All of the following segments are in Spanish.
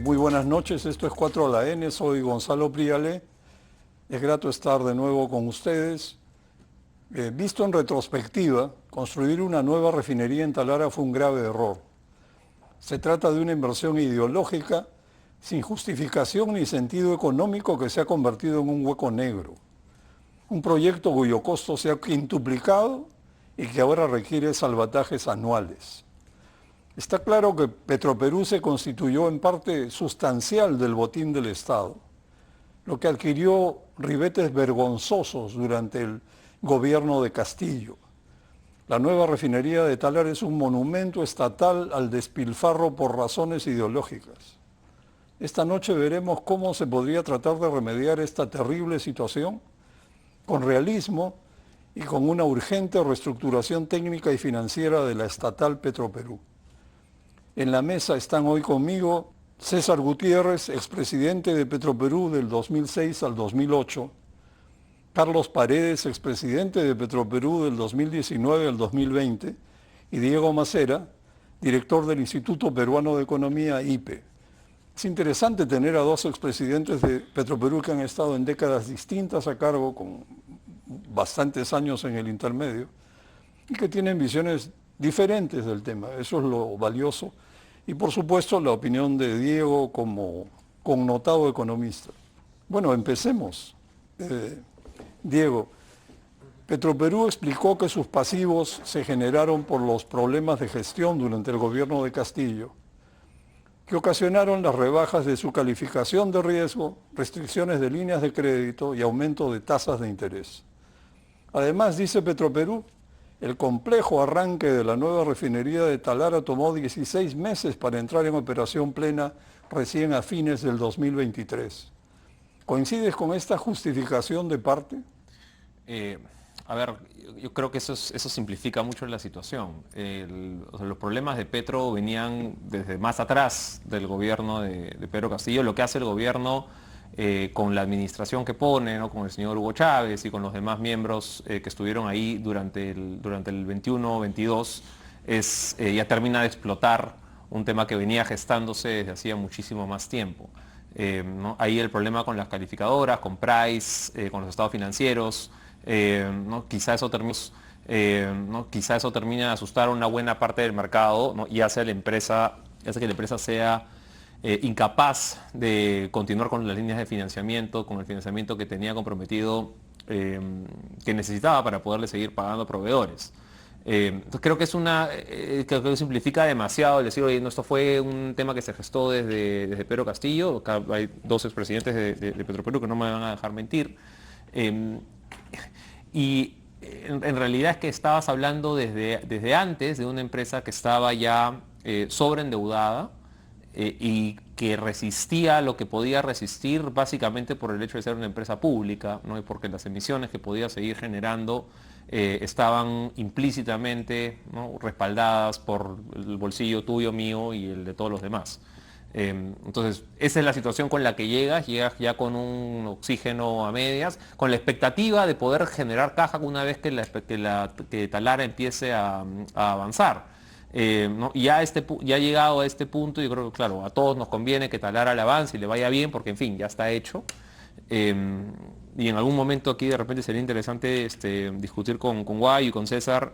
Muy buenas noches, esto es 4 a la N, soy Gonzalo Priale. Es grato estar de nuevo con ustedes. Visto en retrospectiva, construir una nueva refinería en Talara fue un grave error. Se trata de una inversión ideológica sin justificación ni sentido económico que se ha convertido en un hueco negro. Un proyecto cuyo costo se ha quintuplicado y que ahora requiere salvatajes anuales. Está claro que Petroperú se constituyó en parte sustancial del botín del Estado, lo que adquirió ribetes vergonzosos durante el gobierno de Castillo. La nueva refinería de Talara es un monumento estatal al despilfarro por razones ideológicas. Esta noche veremos cómo se podría tratar de remediar esta terrible situación con realismo y con una urgente reestructuración técnica y financiera de la estatal Petroperú. En la mesa están hoy conmigo César Gutiérrez, expresidente de Petroperú del 2006 al 2008, Carlos Paredes, expresidente de Petroperú del 2019 al 2020, y Diego Macera, director del Instituto Peruano de Economía, IPE. Es interesante tener a dos expresidentes de Petroperú que han estado en décadas distintas a cargo, con bastantes años en el intermedio, y que tienen visiones diferentes del tema. Eso es lo valioso. Y por supuesto la opinión de Diego como connotado economista. Bueno, empecemos. Diego, Petroperú explicó que sus pasivos se generaron por los problemas de gestión durante el gobierno de Castillo, que ocasionaron las rebajas de su calificación de riesgo, restricciones de líneas de crédito y aumento de tasas de interés. Además, dice Petroperú, el complejo arranque de la nueva refinería de Talara tomó 16 meses para entrar en operación plena recién a fines del 2023. ¿Coincides con esta justificación de parte? A ver, yo creo que eso simplifica mucho la situación. Los problemas de Petro venían desde más atrás del gobierno de Pedro Castillo. Lo que hace el gobierno con la administración que pone, ¿no? Con el señor Hugo Chávez y con los demás miembros que estuvieron ahí durante el 21-22, ya termina de explotar un tema que venía gestándose desde hacía muchísimo más tiempo. ¿No? Ahí el problema con las calificadoras, con Price, con los estados financieros, ¿no? Quizá eso termina de asustar a una buena parte del mercado, ¿no? Y hace que la empresa sea incapaz de continuar con las líneas de financiamiento, con el financiamiento que tenía comprometido, que necesitaba para poderle seguir pagando a proveedores. Entonces creo que creo que simplifica demasiado el decir, oye, no, esto fue un tema que se gestó desde Pedro Castillo. Acá hay dos expresidentes de Petroperú que no me van a dejar mentir. Y en realidad es que estabas hablando desde antes de una empresa que estaba ya sobreendeudada y que resistía lo que podía resistir básicamente por el hecho de ser una empresa pública, ¿no? Y porque las emisiones que podía seguir generando estaban implícitamente, ¿no? Respaldadas por el bolsillo tuyo, mío y el de todos los demás. Entonces, esa es la situación con la que llegas ya con un oxígeno a medias, con la expectativa de poder generar caja una vez que Talara empiece a avanzar. ¿No? Y ya llegado a este punto, yo creo que, claro, a todos nos conviene que Talara le avance y le vaya bien, porque, en fin, ya está hecho. Y en algún momento aquí de repente sería interesante discutir con Guay y con César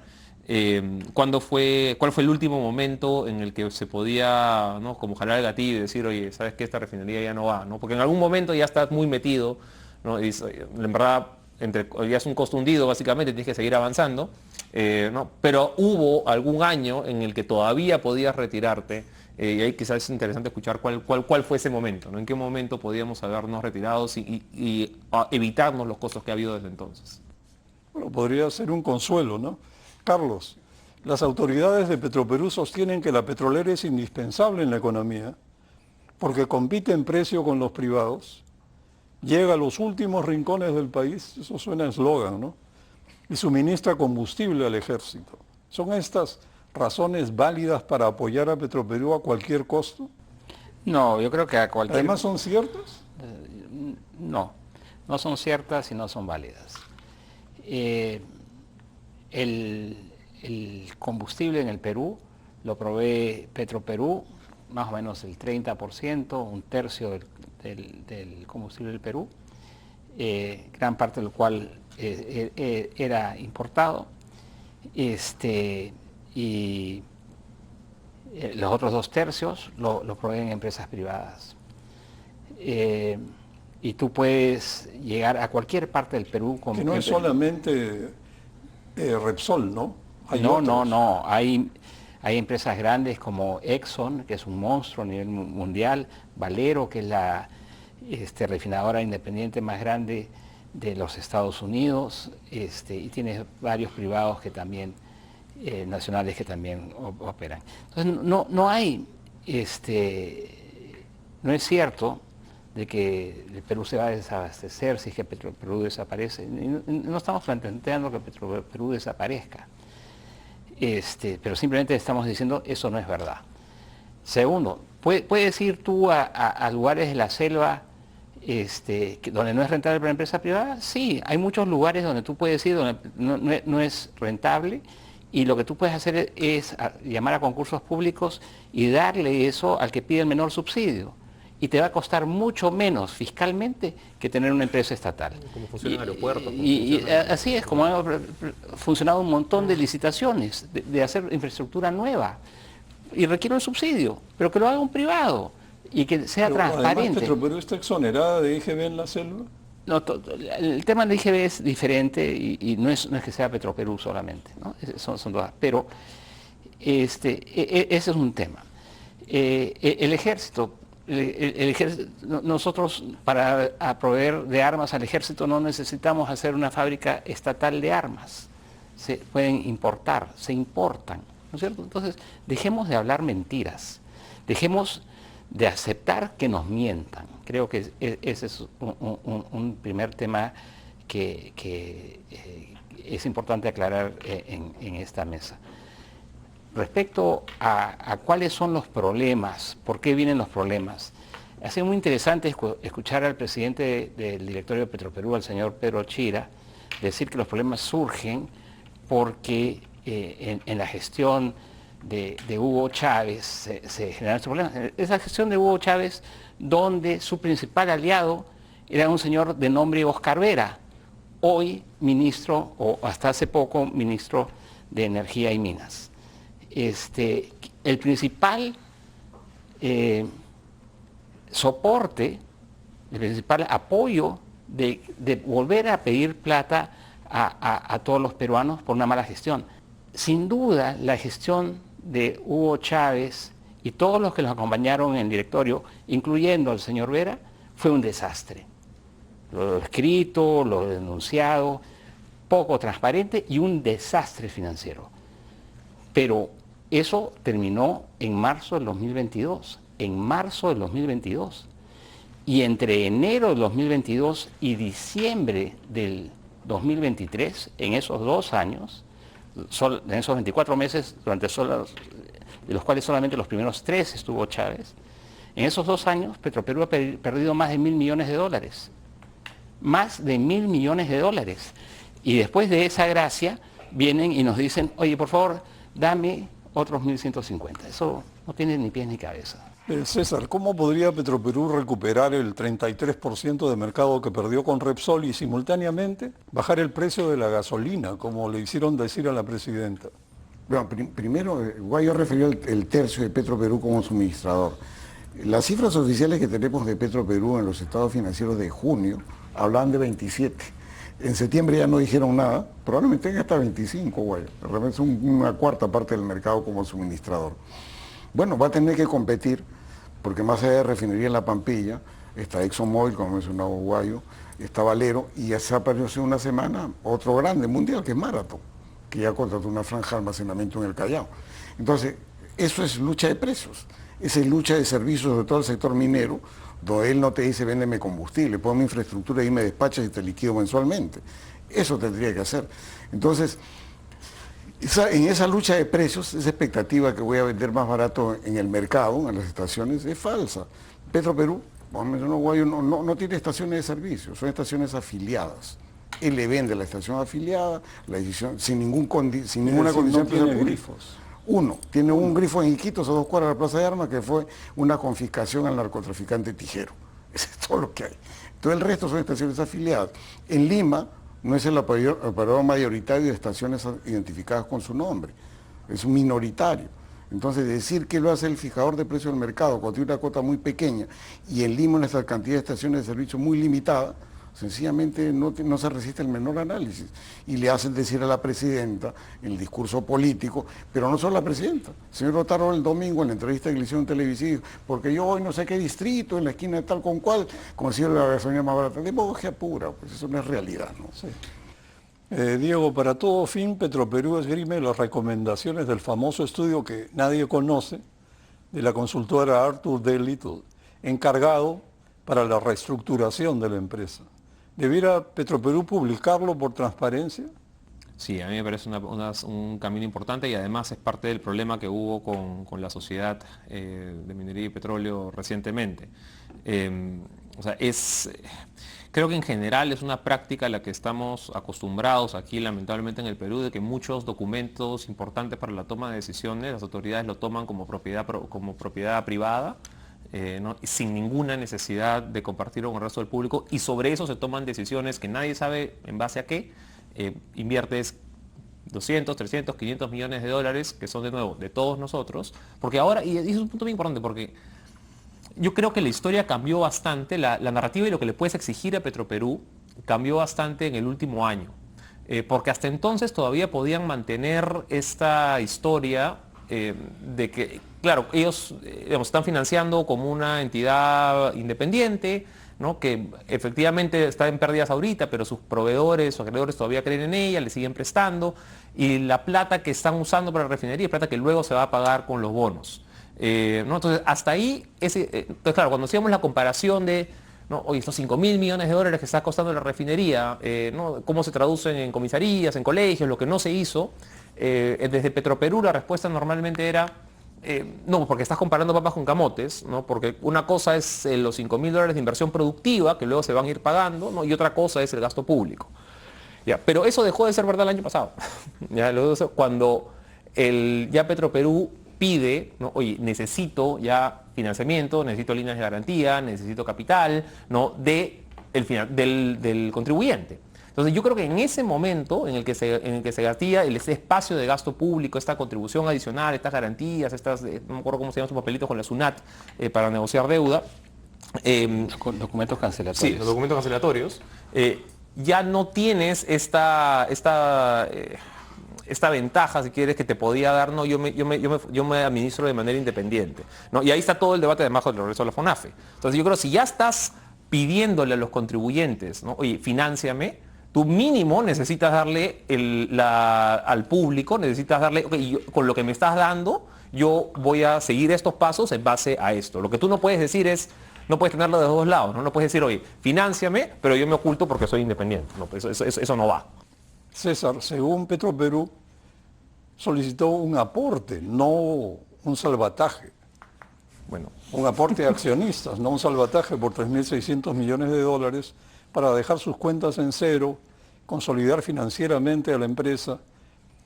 cuál fue el último momento en el que se podía, ¿no? Como jalar el gatillo y decir, oye, sabes que esta refinería ya no va, ¿no? Porque en algún momento ya estás muy metido, ¿no? Y en verdad ya es un costo hundido, básicamente, tienes que seguir avanzando, ¿no? Pero hubo algún año en el que todavía podías retirarte. Y ahí quizás es interesante escuchar cuál fue ese momento, ¿no? En qué momento podíamos habernos retirado y evitarnos los costos que ha habido desde entonces. Bueno, podría ser un consuelo, ¿no? Carlos, las autoridades de Petroperú sostienen que la petrolera es indispensable en la economía porque compite en precio con los privados, llega a los últimos rincones del país, eso suena a eslogan, ¿no? Y suministra combustible al ejército. ¿Son estas razones válidas para apoyar a Petroperú a cualquier costo? No, yo creo que a cualquier... Además, ¿son ciertas? No, no son ciertas y no son válidas. El combustible en el Perú lo provee Petroperú más o menos el 30%, un tercio del combustible del Perú, gran parte del cual era importado, y los otros 2 tercios lo proveen empresas privadas. Y tú puedes llegar a cualquier parte del Perú con... Que no es solamente Repsol, ¿no? No. Hay empresas grandes como Exxon, que es un monstruo a nivel mundial, Valero, que es la refinadora independiente más grande de los Estados Unidos, y tienes varios privados que también, nacionales que también operan. Entonces no hay, no es cierto de que el Perú se va a desabastecer si es que Petroperú desaparece. No estamos planteando que Petroperú desaparezca, pero simplemente estamos diciendo eso no es verdad. Segundo, ¿puedes ir tú a lugares de la selva donde no es rentable para la empresa privada? Sí, hay muchos lugares donde tú puedes ir donde no es rentable, y lo que tú puedes hacer es llamar a concursos públicos y darle eso al que pide el menor subsidio. Y te va a costar mucho menos fiscalmente que tener una empresa estatal. ¿Cómo funciona el aeropuerto? Y así es como han funcionado un montón de licitaciones, de hacer infraestructura nueva. Y requiere un subsidio, pero que lo haga un privado y que sea transparente. Además, Petroperú está exonerada de IGB en la selva. No, el tema del IGB es diferente y no es que sea Petroperú solamente, ¿no? Son dos, pero ese es un tema. El ejército, nosotros para proveer de armas al ejército no necesitamos hacer una fábrica estatal de armas. Se pueden importar, se importan, ¿no es cierto? Entonces, dejemos de hablar mentiras, dejemos de aceptar que nos mientan. Creo que ese es un primer tema que es importante aclarar en esta mesa. Respecto a cuáles son los problemas, por qué vienen los problemas, ha sido muy interesante escuchar al presidente del directorio de Petroperú, al señor Pedro Chira, decir que los problemas surgen porque en la gestión de Hugo Chávez se generaron estos problemas. Esa gestión de Hugo Chávez, donde su principal aliado era un señor de nombre Oscar Vera, hoy ministro, o hasta hace poco ministro de Energía y Minas. El principal soporte, el principal apoyo de volver a pedir plata a todos los peruanos por una mala gestión. Sin duda, la gestión de Hugo Chávez y todos los que los acompañaron en el directorio, incluyendo al señor Vera, fue un desastre. Lo escrito, lo denunciado, poco transparente y un desastre financiero. Pero eso terminó en marzo del 2022, en marzo del 2022. Y entre enero del 2022 y diciembre del 2023, en esos 2 años, en esos 24 meses, de los cuales solamente los primeros 3 estuvo Chávez, en esos 2 años Petroperú ha perdido más de $1.000 millones. Más de $1.000 millones. Y después de esa gracia, vienen y nos dicen, oye, por favor, dame otros 1.150. Eso no tiene ni pies ni cabeza. César, ¿cómo podría Petroperú recuperar el 33% de mercado que perdió con Repsol y simultáneamente bajar el precio de la gasolina, como le hicieron decir a la presidenta? Bueno, primero, Guayo refirió el tercio de Petroperú como suministrador. Las cifras oficiales que tenemos de Petroperú en los estados financieros de junio hablaban de 27. En septiembre ya no dijeron nada, probablemente tenga hasta 25, Guayo. Realmente es una cuarta parte del mercado como suministrador. Bueno, va a tener que competir, porque más allá de refinería en La Pampilla, está ExxonMobil, como mencionaba Guayo, está Valero, y ya se apareció hace una semana otro grande mundial, que es Marathon, que ya contrató una franja de almacenamiento en el Callao. Entonces, eso es lucha de precios, esa es lucha de servicios de todo el sector minero, donde él no te dice, véndeme combustible, ponme infraestructura y me despachas y te liquido mensualmente. Eso tendría que hacer. Entonces, en esa lucha de precios, esa expectativa que voy a vender más barato en el mercado, en las estaciones, es falsa. Petroperú, no tiene estaciones de servicio, son estaciones afiliadas. Él le vende la estación afiliada, la decisión, sin ninguna condición. No tiene grifos. Uno, tiene un grifo en Iquitos a 2 cuadras de la Plaza de Armas que fue una confiscación al narcotraficante Tijero. Eso es todo lo que hay. Todo el resto son estaciones afiliadas. En Lima no es el operador mayoritario de estaciones identificadas con su nombre, es un minoritario. Entonces decir que lo hace el fijador de precios del mercado cuando tiene una cuota muy pequeña y en Lima nuestra cantidad de estaciones de servicio muy limitada, sencillamente no se resiste el menor análisis. Y le hacen decir a la presidenta, en el discurso político, pero no solo la presidenta. El señor Otaro el domingo en la entrevista que le hicieron televisiva, porque yo hoy no sé qué distrito, en la esquina de tal con cual, consigo la gasolina más barata. Demagogia pura, pues eso no es realidad, ¿no? Sí. Diego, para todo fin, Petroperú esgrime las recomendaciones del famoso estudio que nadie conoce de la consultora Arthur D. Little, encargado para la reestructuración de la empresa. ¿Debiera Petroperú publicarlo por transparencia? Sí, a mí me parece un camino importante y además es parte del problema que hubo con la sociedad de minería y petróleo recientemente. O sea, creo que en general es una práctica a la que estamos acostumbrados aquí, lamentablemente en el Perú, de que muchos documentos importantes para la toma de decisiones, las autoridades lo toman como propiedad privada, ¿no? Sin ninguna necesidad de compartirlo con el resto del público, y sobre eso se toman decisiones que nadie sabe en base a qué. Inviertes 200, 300, 500 millones de dólares, que son de nuevo de todos nosotros, porque ahora, y es un punto muy importante, porque yo creo que la historia cambió bastante, la narrativa y lo que le puedes exigir a Petroperú cambió bastante en el último año, porque hasta entonces todavía podían mantener esta historia de que, claro, ellos están financiando como una entidad independiente, ¿no? Que efectivamente está en pérdidas ahorita, pero sus proveedores, sus acreedores todavía creen en ella, le siguen prestando, y la plata que están usando para la refinería es plata que luego se va a pagar con los bonos. ¿No? Entonces, hasta ahí, entonces, claro, cuando hacíamos la comparación de, ¿no? Oye, estos 5.000 millones de dólares que está costando la refinería, ¿no? Cómo se traducen en comisarías, en colegios, lo que no se hizo, desde Petroperú la respuesta normalmente era, no, porque estás comparando papas con camotes, ¿no? Porque una cosa es los 5.000 dólares de inversión productiva, que luego se van a ir pagando, ¿no? Y otra cosa es el gasto público. Ya, pero eso dejó de ser verdad el año pasado. Ya, cuando ya Petroperú pide, ¿no? Oye, necesito ya financiamiento, necesito líneas de garantía, necesito capital, ¿no? del contribuyente. Entonces yo creo que en ese momento en el que se gastía ese espacio de gasto público, esta contribución adicional, estas garantías, no me acuerdo cómo se llama su papelito con la SUNAT para negociar deuda. Documentos cancelatorios. Sí, los documentos cancelatorios. Ya no tienes esta ventaja, si quieres, que te podía dar, no, yo me administro de manera independiente, ¿no? Y ahí está todo el debate debajo del regreso a la FONAFE. Entonces yo creo que si ya estás pidiéndole a los contribuyentes, ¿no? Oye, finánciame, tú mínimo necesitas darle al público, necesitas darle, okay, con lo que me estás dando, yo voy a seguir estos pasos en base a esto. Lo que tú no puedes decir es, no puedes tenerlo de los dos lados, ¿no? No puedes decir, oye, finánciame, pero yo me oculto porque soy independiente. No, eso no va. César, según Petroperú, solicitó un aporte, no un salvataje. Bueno, Un aporte de accionistas, no un salvataje por 3.600 millones de dólares para dejar sus cuentas en cero, consolidar financieramente a la empresa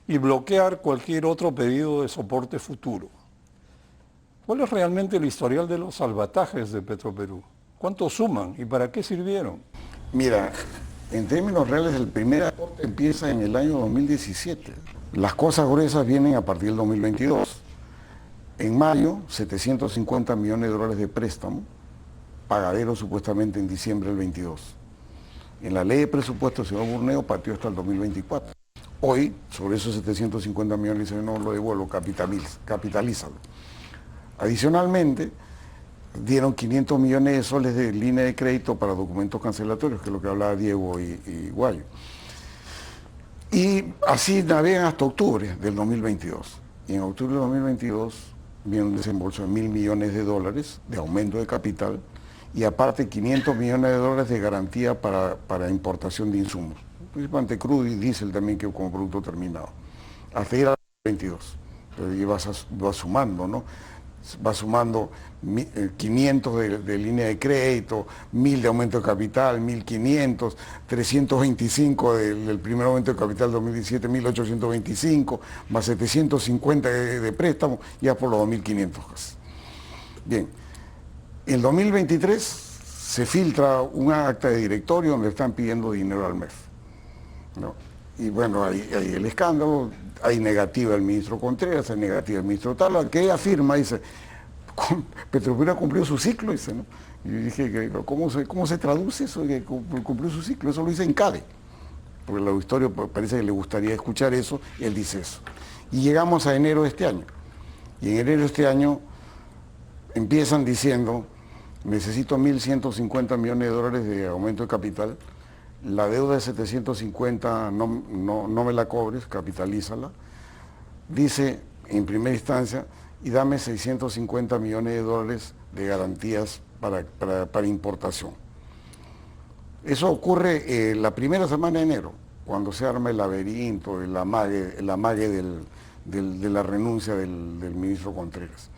y bloquear cualquier otro pedido de soporte futuro. ¿Cuál es realmente el historial de los salvatajes de Petroperú? ¿Cuántos suman y para qué sirvieron? Mira, en términos reales el primer aporte empieza en el año 2017. Las cosas gruesas vienen a partir del 2022. En mayo, 750 millones de dólares de préstamo, pagadero supuestamente en diciembre del 22. En la ley de presupuesto el señor Burneo pateó hasta el 2024. Hoy, sobre esos 750 millones, dice, no lo devuelvo, capitalízalo. Adicionalmente, dieron 500 millones de soles de línea de crédito para documentos cancelatorios, que es lo que hablaba Diego y Guayo. Y así navegan hasta octubre del 2022. Y en octubre del 2022 viene un desembolso de 1.000 millones de dólares de aumento de capital y aparte 500 millones de dólares de garantía para importación de insumos, principalmente crudo y diésel también que como producto terminado, hasta ir al 22. Pero vas sumando, ¿no? va sumando 500 de línea de crédito, 1000 de aumento de capital, 1500, 325 del primer aumento de capital 2017, 1825, más 750 de préstamo, ya por los 2500 casi. Bien, en 2023 se filtra un acta de directorio donde están pidiendo dinero al MEF, ¿no? Y bueno, hay el escándalo, hay negativa del ministro Contreras, hay negativa del ministro Tala, que afirma, dice, Petroperú ha cumplido su ciclo, dice, ¿no? Y yo dije, ¿cómo se traduce eso de que cumplió su ciclo? Eso lo dice en CADE, porque el auditorio parece que le gustaría escuchar eso, y él dice eso. Y llegamos a enero de este año, y en enero de este año empiezan diciendo, necesito 1.150 millones de dólares de aumento de capital, la deuda de 750 no me la cobres, capitalízala, dice en primera instancia, y dame 650 millones de dólares de garantías para importación. Eso ocurre la primera semana de enero, cuando se arma el laberinto, el amague de la renuncia del ministro Contreras.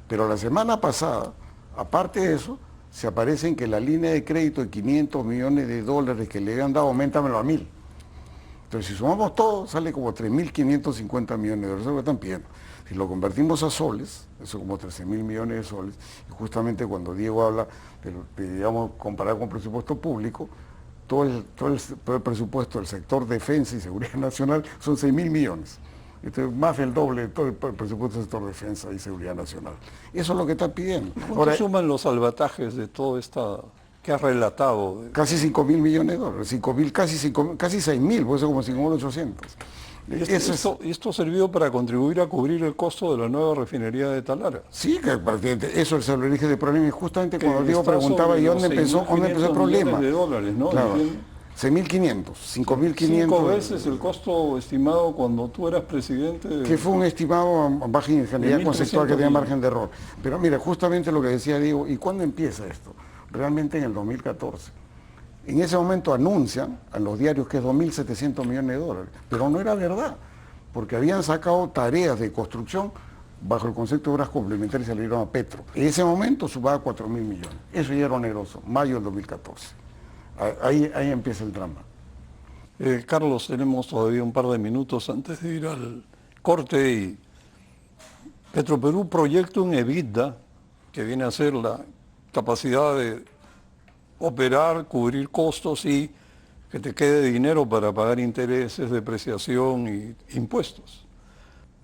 Pero la semana pasada, aparte de eso, se aparecen que la línea de crédito de 500 millones de dólares que le habían dado, aumentamelo a 1000. Entonces, si sumamos todo, sale como 3.550 millones de dólares, eso es lo que están pidiendo. Si lo convertimos a soles, eso como 13.000 millones de soles, y justamente cuando Diego habla de digamos, comparar con presupuesto público, todo el presupuesto del sector defensa y seguridad nacional son 6.000 millones. Esto es más del doble de todo el presupuesto del sector defensa y seguridad nacional. Eso es lo que están pidiendo. ¿Cuánto suman los salvatajes de todo esta que has relatado? Casi 5.000 millones de dólares, casi 6.000, puede ser como 5.800. ¿Esto sirvió para contribuir a cubrir el costo de la nueva refinería de Talara? Sí, eso es el origen del problema. Y justamente cuando Diego preguntaba, ¿y dónde empezó el problema? De dólares, ¿no? Claro. 6.500, 5.500. 5 veces el costo estimado cuando tú eras presidente. Que fue un estimado margen de ingeniería conceptual que tenía margen de error. Pero mira, justamente lo que decía Diego, ¿y cuándo empieza esto? Realmente en el 2014. En ese momento anuncian a los diarios que es 2.700 millones de dólares, pero no era verdad, porque habían sacado tareas de construcción bajo el concepto de obras complementarias y se le dieron a Petro. En ese momento subaba a 4.000 millones. Eso ya era oneroso, mayo del 2014. Ahí empieza el drama. Carlos, tenemos todavía un par de minutos antes de ir al corte. Y Petroperú proyecta un EBITDA, que viene a ser la capacidad de operar, cubrir costos y que te quede dinero para pagar intereses, depreciación y impuestos.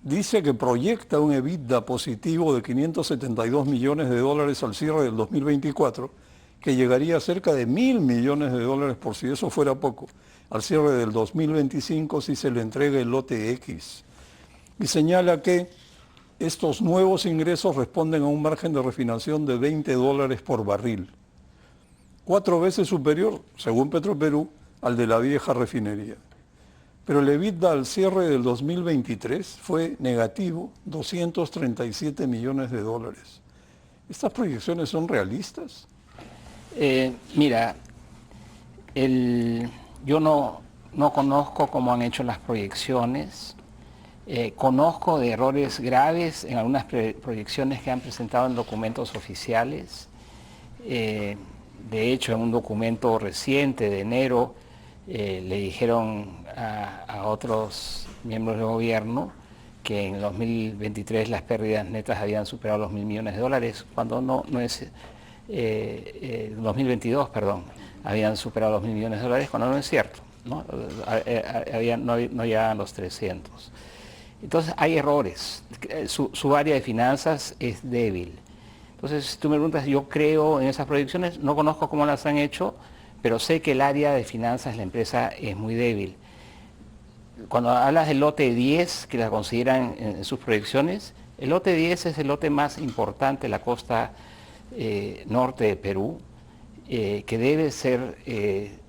Dice que proyecta un EBITDA positivo de 572 millones de dólares al cierre del 2024, que llegaría a cerca de 1.000 millones de dólares, por si eso fuera poco, al cierre del 2025 si se le entrega el lote X. Y señala que estos nuevos ingresos responden a un margen de refinación de $20 por barril, 4 veces superior, según Petroperú, al de la vieja refinería. Pero el EBITDA al cierre del 2023 fue negativo, 237 millones de dólares. ¿Estas proyecciones son realistas? Mira, yo no conozco cómo han hecho las proyecciones. Conozco de errores graves en algunas proyecciones que han presentado en documentos oficiales. De hecho, en un documento reciente de enero le dijeron a otros miembros del gobierno que en 2023 las pérdidas netas habían superado los 1.000 millones de dólares, cuando no es... 2022, perdón, habían superado los 1.000 millones de dólares, cuando no es cierto, ¿no? No llegaban los 300. Entonces hay errores, su área de finanzas es débil. Entonces, si tú me preguntas, yo creo en esas proyecciones, no conozco cómo las han hecho, pero sé que el área de finanzas de la empresa es muy débil. Cuando hablas del lote 10, que la consideran en sus proyecciones, el lote 10 es el lote más importante de la costa norte de Perú, que debe ser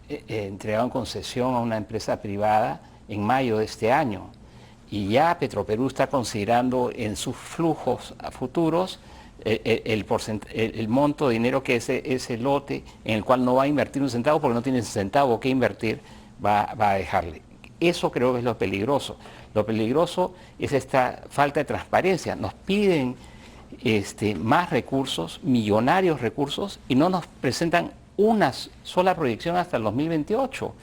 entregado en concesión a una empresa privada en mayo de este año. Y ya Petroperú está considerando en sus flujos futuros el monto de dinero que ese lote, en el cual no va a invertir un centavo porque no tiene un centavo que invertir, va a dejarle. Eso creo que es lo peligroso. Lo peligroso es esta falta de transparencia. Nos piden más recursos, millonarios recursos, y no nos presentan una sola proyección hasta el 2028,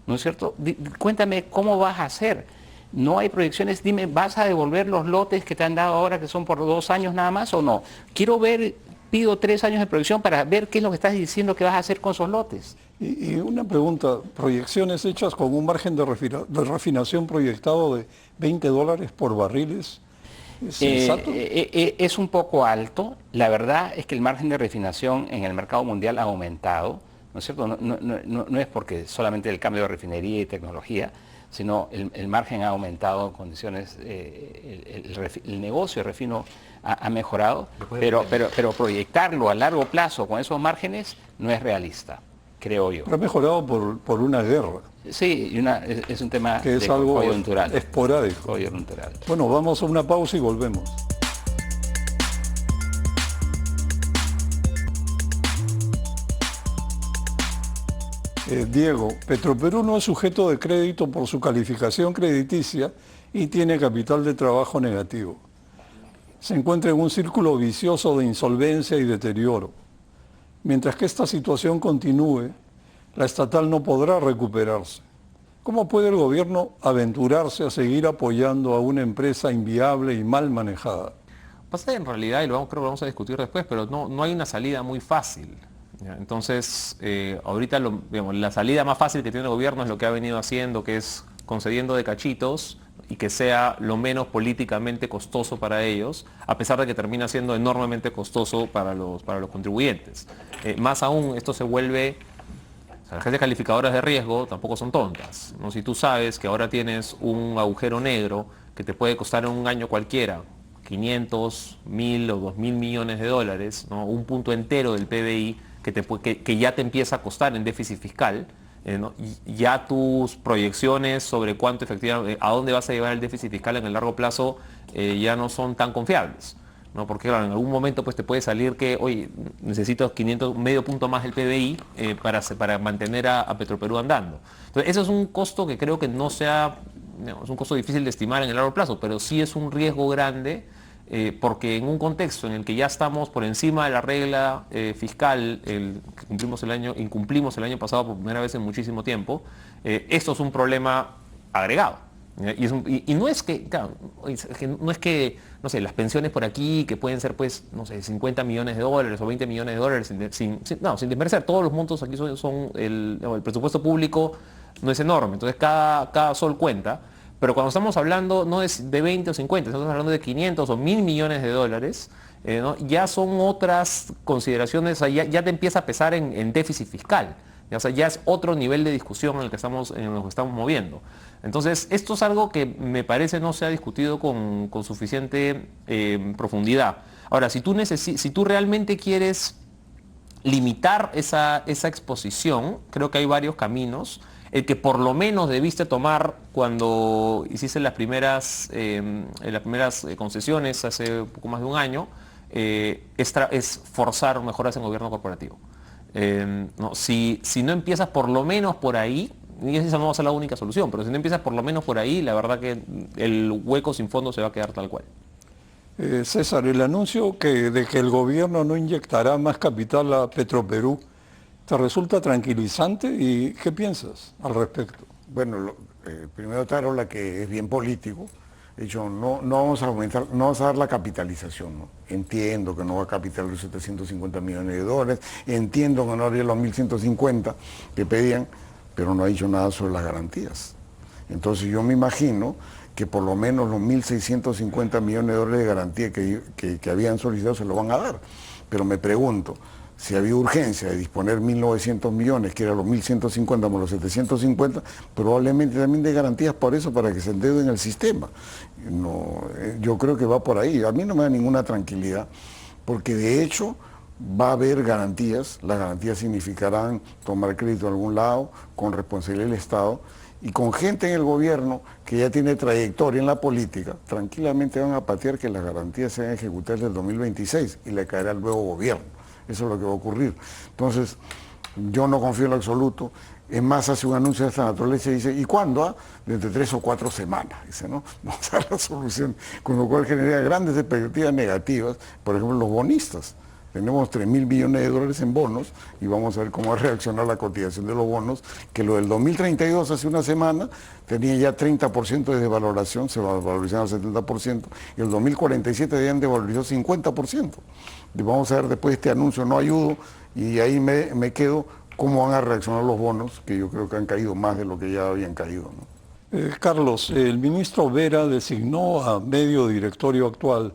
¿no es cierto? Cuéntame cómo vas a hacer. No hay proyecciones, dime, ¿vas a devolver los lotes que te han dado ahora que son por 2 años nada más o no? Quiero ver, pido 3 años de proyección para ver qué es lo que estás diciendo que vas a hacer con esos lotes. Y una pregunta, proyecciones hechas con un margen de refinación proyectado de $20 por barriles, ¿es sensato? Es un poco alto. La verdad es que el margen de refinación en el mercado mundial ha aumentado, ¿no es cierto? No es porque solamente el cambio de refinería y tecnología, sino el margen ha aumentado en condiciones, el negocio de refino ha mejorado, pero proyectarlo a largo plazo con esos márgenes no es realista, creo yo. Pero ha mejorado por una guerra. Sí, es un tema que es algo coyuntural. Esporádico. Coyuntural. Bueno, vamos a una pausa y volvemos. Diego, Petroperú no es sujeto de crédito por su calificación crediticia y tiene capital de trabajo negativo. Se encuentra en un círculo vicioso de insolvencia y deterioro. Mientras que esta situación continúe, la estatal no podrá recuperarse. ¿Cómo puede el gobierno aventurarse a seguir apoyando a una empresa inviable y mal manejada? Pasa en realidad, y creo que lo vamos a discutir después, pero no hay una salida muy fácil. ¿Ya? Entonces, ahorita la salida más fácil que tiene el gobierno es lo que ha venido haciendo, que es concediendo de cachitos y que sea lo menos políticamente costoso para ellos, a pesar de que termina siendo enormemente costoso para los contribuyentes. Más aún, esto se vuelve... O sea, las agencias calificadoras de riesgo tampoco son tontas, ¿no? Si tú sabes que ahora tienes un agujero negro que te puede costar en un año cualquiera 500, 1.000 o 2.000 millones de dólares, ¿no? Un punto entero del PBI que ya te empieza a costar en déficit fiscal, ¿no? Y ya tus proyecciones sobre cuánto efectivamente, a dónde vas a llevar el déficit fiscal en el largo plazo ya no son tan confiables, ¿no? Porque claro, en algún momento pues te puede salir que, oye, necesito 500, medio punto más del PBI para mantener a Petroperú andando. Entonces, eso es un costo que creo que no sea, es un costo difícil de estimar en el largo plazo, pero sí es un riesgo grande, porque en un contexto en el que ya estamos por encima de la regla fiscal que incumplimos el año pasado por primera vez en muchísimo tiempo, esto es un problema agregado. Y no es que, claro, no sé, las pensiones por aquí, que pueden ser, pues, no sé, 50 millones de dólares o 20 millones de dólares, sin desmerecer, todos los montos aquí el presupuesto público no es enorme, entonces cada sol cuenta, pero cuando estamos hablando no es de 20 o 50, estamos hablando de 500 o 1.000 millones de dólares, ¿no? Ya son otras consideraciones, o sea, ya te empieza a pesar en déficit fiscal. O sea, ya es otro nivel de discusión en el que estamos moviendo. Entonces, esto es algo que me parece no se ha discutido con suficiente profundidad. Ahora, si tú realmente quieres limitar esa exposición, creo que hay varios caminos. El que por lo menos debiste tomar cuando hiciste las primeras concesiones hace poco más de un año, es forzar mejoras en gobierno corporativo. No, si no empiezas por lo menos por ahí, y esa no va a ser la única solución, pero si no empiezas por lo menos por ahí, la verdad que el hueco sin fondo se va a quedar tal cual. César, el anuncio de que el gobierno no inyectará más capital a Petroperú, ¿te resulta tranquilizante y qué piensas al respecto? Bueno, primero te habla que es bien político. De hecho, no vamos a aumentar, no vamos a dar la capitalización, ¿no? Entiendo que no va a capitalizar los 750 millones de dólares, entiendo que no haría los 1.150 que pedían, pero no ha dicho nada sobre las garantías. Entonces yo me imagino que por lo menos los 1.650 millones de dólares de garantía que habían solicitado se lo van a dar. Pero me pregunto, si había urgencia de disponer 1.900 millones, que eran los 1.150 más los 750, probablemente también de garantías por eso, para que se endeuden el sistema. No, yo creo que va por ahí. A mí no me da ninguna tranquilidad, porque de hecho va a haber garantías. Las garantías significarán tomar crédito en algún lado, con responsabilidad del Estado, y con gente en el gobierno que ya tiene trayectoria en la política, tranquilamente van a patear que las garantías sean ejecutadas del 2026 y le caerá al nuevo gobierno. Eso es lo que va a ocurrir. Entonces, Yo no confío en lo absoluto. Es más, hace un anuncio de esta naturaleza y dice, ¿y cuándo? Dentro de 3 o 4 semanas, dice, ¿no? Vamos a dar la solución, con lo cual genera grandes expectativas negativas, por ejemplo, los bonistas. Tenemos 3.000 millones de dólares en bonos y vamos a ver cómo va a reaccionar la cotización de los bonos, que lo del 2032 hace una semana tenía ya 30% de desvaloración, se valorizaron al 70%, y el 2047 habían devalorizado 50%. Y vamos a ver después de este anuncio, no ayudo, y ahí me quedo, cómo van a reaccionar los bonos, que yo creo que han caído más de lo que ya habían caído, ¿no? Carlos, el ministro Vera designó a medio directorio actual.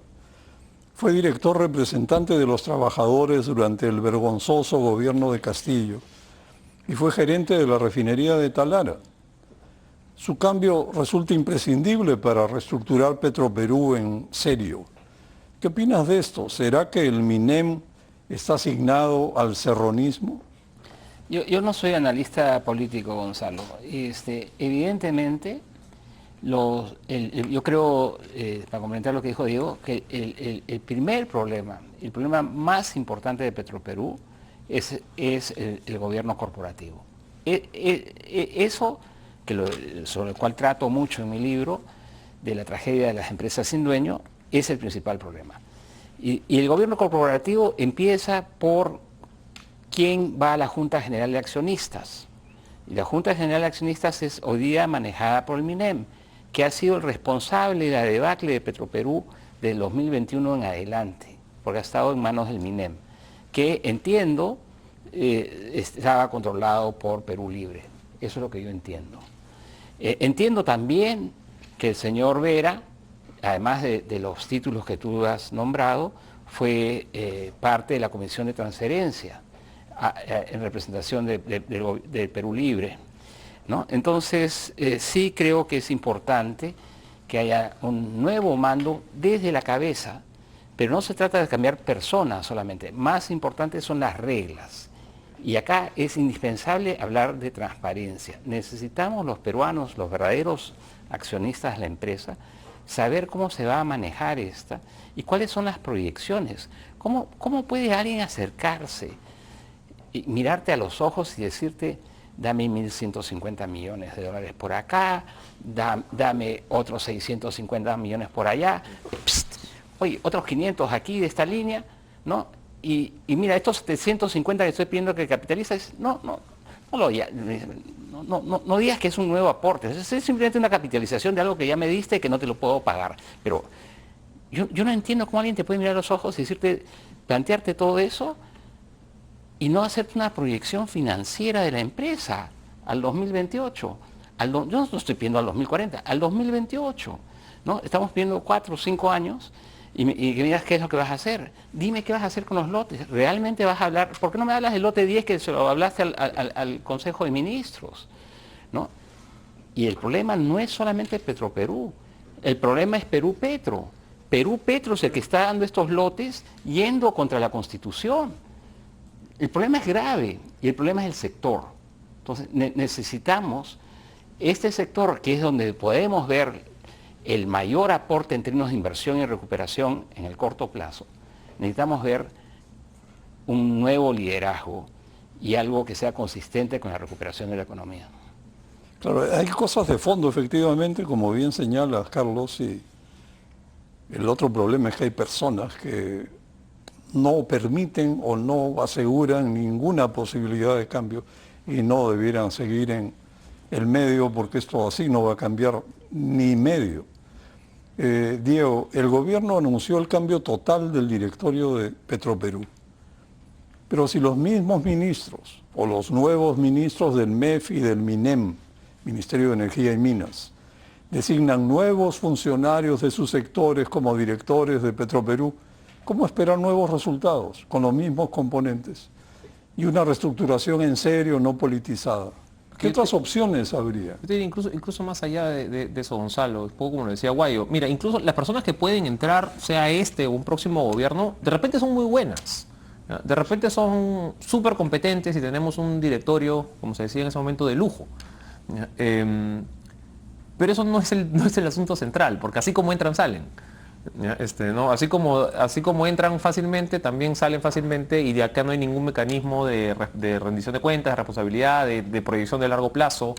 Fue director representante de los trabajadores durante el vergonzoso gobierno de Castillo y fue gerente de la refinería de Talara. Su cambio resulta imprescindible para reestructurar Petroperú en serio. ¿Qué opinas de esto? ¿Será que el MINEM está asignado al serronismo? Yo no soy analista político, Gonzalo. Evidentemente, yo creo, para comentar lo que dijo Diego, que el primer problema, el problema más importante de Petroperú es el gobierno corporativo. Eso, sobre el cual trato mucho en mi libro, de la tragedia de las empresas sin dueño, es el principal problema. Y el gobierno corporativo empieza por quién va a la Junta General de Accionistas. Y la Junta General de Accionistas es hoy día manejada por el MINEM, que ha sido el responsable de la debacle de Petroperú del 2021 en adelante, porque ha estado en manos del MINEM, que entiendo estaba controlado por Perú Libre. Eso es lo que yo entiendo. Entiendo también que el señor Vera, además de los títulos que tú has nombrado, fue parte de la Comisión de Transferencia en representación del Perú Libre, ¿no? Entonces, sí creo que es importante que haya un nuevo mando desde la cabeza, pero no se trata de cambiar personas solamente, más importantes son las reglas. Y acá es indispensable hablar de transparencia. Necesitamos los peruanos, los verdaderos accionistas de la empresa, saber cómo se va a manejar esta y cuáles son las proyecciones. ¿Cómo puede alguien acercarse y mirarte a los ojos y decirte, dame 1.150 millones de dólares por acá, dame otros 650 millones por allá, oye, otros 500 aquí de esta línea, ¿no? Y mira, estos 750 que estoy pidiendo que capitalices, no digas que es un nuevo aporte, es simplemente una capitalización de algo que ya me diste y que no te lo puedo pagar. Pero yo no entiendo cómo alguien te puede mirar a los ojos y decirte, plantearte todo eso y no hacerte una proyección financiera de la empresa al 2028. Yo no estoy pidiendo al 2040, al 2028. ¿No? Estamos pidiendo 4 o 5 años y que me digas qué es lo que vas a hacer. Dime qué vas a hacer con los lotes. ¿Realmente vas a hablar? ¿Por qué no me hablas del lote 10 que se lo hablaste al Consejo de Ministros? ¿No? Y el problema no es solamente Petroperú. El problema es Perú Petro. Perú Petro es el que está dando estos lotes yendo contra la Constitución. El problema es grave y el problema es el sector. Entonces necesitamos este sector, que es donde podemos ver el mayor aporte en términos de inversión y recuperación en el corto plazo. Necesitamos ver un nuevo liderazgo y algo que sea consistente con la recuperación de la economía. Claro, hay cosas de fondo, efectivamente, como bien señala Carlos, y el otro problema es que hay personas que no permiten o no aseguran ninguna posibilidad de cambio y no debieran seguir en el medio, porque esto así no va a cambiar ni medio. Diego, el gobierno anunció el cambio total del directorio de Petroperú, pero si los mismos ministros o los nuevos ministros del MEF y del MINEM, Ministerio de Energía y Minas, designan nuevos funcionarios de sus sectores como directores de Petroperú, ¿cómo esperar nuevos resultados con los mismos componentes y una reestructuración en serio, no politizada? ¿Qué otras opciones habría? Incluso más allá de eso, Gonzalo, un poco como lo decía Guayo, mira, incluso las personas que pueden entrar, sea este o un próximo gobierno, de repente son muy buenas, ¿ya? De repente son súper competentes y tenemos un directorio, como se decía en ese momento, de lujo. Pero eso no es el asunto central, porque así como entran, salen. ¿Ya? ¿No? Así como entran fácilmente, también salen fácilmente y de acá no hay ningún mecanismo de rendición de cuentas, de responsabilidad, de proyección de largo plazo.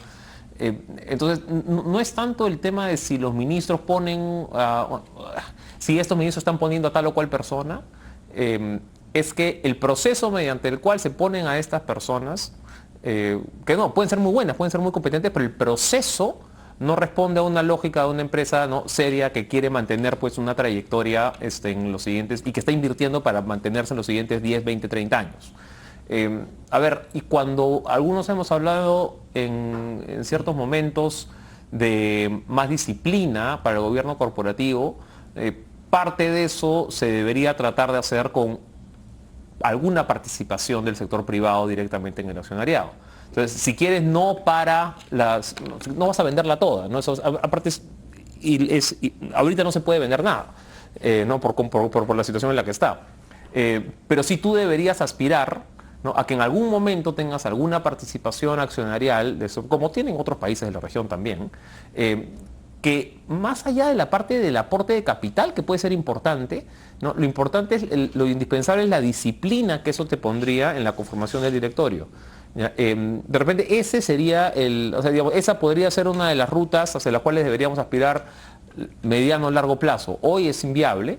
Entonces, no es tanto el tema de si los ministros ponen, si estos ministros están poniendo a tal o cual persona, es que el proceso mediante el cual se ponen a estas personas, que no, pueden ser muy buenas, pueden ser muy competentes, pero el proceso no responde a una lógica de una empresa, ¿no?, seria que quiere mantener pues una trayectoria en los siguientes y que está invirtiendo para mantenerse en los siguientes 10, 20, 30 años. A ver, y cuando algunos hemos hablado en ciertos momentos de más disciplina para el gobierno corporativo, parte de eso se debería tratar de hacer con alguna participación del sector privado directamente en el accionariado. Entonces, si quieres, no vas a venderla toda, ¿no? Eso, aparte, ahorita no se puede vender nada, ¿no? por la situación en la que está. Pero sí tú deberías aspirar, ¿no?, a que en algún momento tengas alguna participación accionarial, de eso, como tienen otros países de la región también, que más allá de la parte del aporte de capital, que puede ser importante, ¿no?, lo importante es, lo indispensable es la disciplina que eso te pondría en la conformación del directorio. De repente ese sería digamos, esa podría ser una de las rutas hacia las cuales deberíamos aspirar mediano o largo plazo. Hoy es inviable,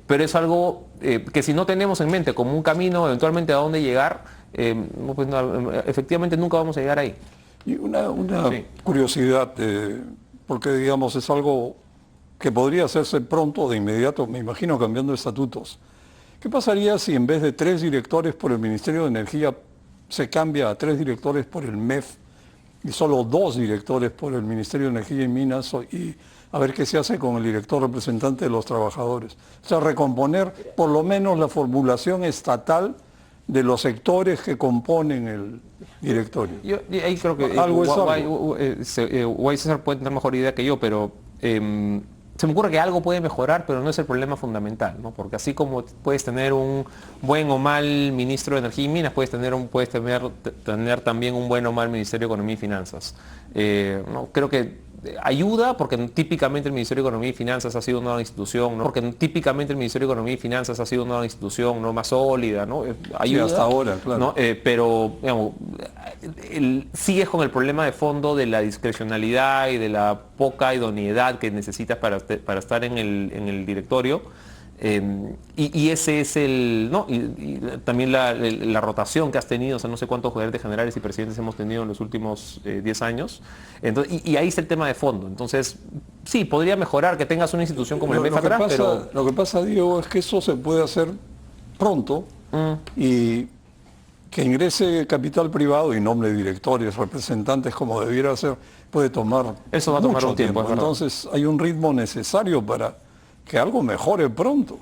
pero es algo que si no tenemos en mente como un camino eventualmente a dónde llegar, pues efectivamente nunca vamos a llegar ahí. Y una Sí. curiosidad, porque digamos es algo que podría hacerse pronto, de inmediato, me imagino cambiando estatutos. ¿Qué pasaría si en vez de 3 directores por el Ministerio de Energía se cambia a 3 directores por el MEF y solo 2 directores por el Ministerio de Energía y Minas, y a ver qué se hace con el director representante de los trabajadores? O sea, recomponer por lo menos la formulación estatal de los sectores que componen el directorio. Yo ahí creo que Algo es algo. Guay César puede tener mejor idea que yo, pero se me ocurre que algo puede mejorar, pero no es el problema fundamental, ¿no? Porque así como puedes tener un buen o mal ministro de Energía y Minas, puedes tener también un buen o mal Ministerio de Economía y Finanzas. ¿No? Creo que ayuda, porque típicamente el Ministerio de Economía y Finanzas ha sido una institución, ¿no? Porque típicamente el Ministerio de Economía y Finanzas ha sido una institución, ¿no?, más sólida, ¿no? Ayuda, sí, hasta ahora, claro. ¿no? Pero digamos, sigues con el problema de fondo de la discrecionalidad y de la poca idoneidad que necesitas para estar en el directorio. Y ese es el, ¿no? Y también la rotación que has tenido, o sea, no sé cuántos gerentes generales y presidentes hemos tenido en los últimos 10 años. Entonces, y ahí está el tema de fondo. Entonces, sí, podría mejorar que tengas una institución como el MEF atrás, pero... Lo que pasa, Diego, es que eso se puede hacer pronto y que ingrese capital privado y nombre de directores, representantes, como debiera ser, puede tomar Eso va a tomar mucho un tiempo, es verdad. Entonces, hay un ritmo necesario para que algo mejore pronto.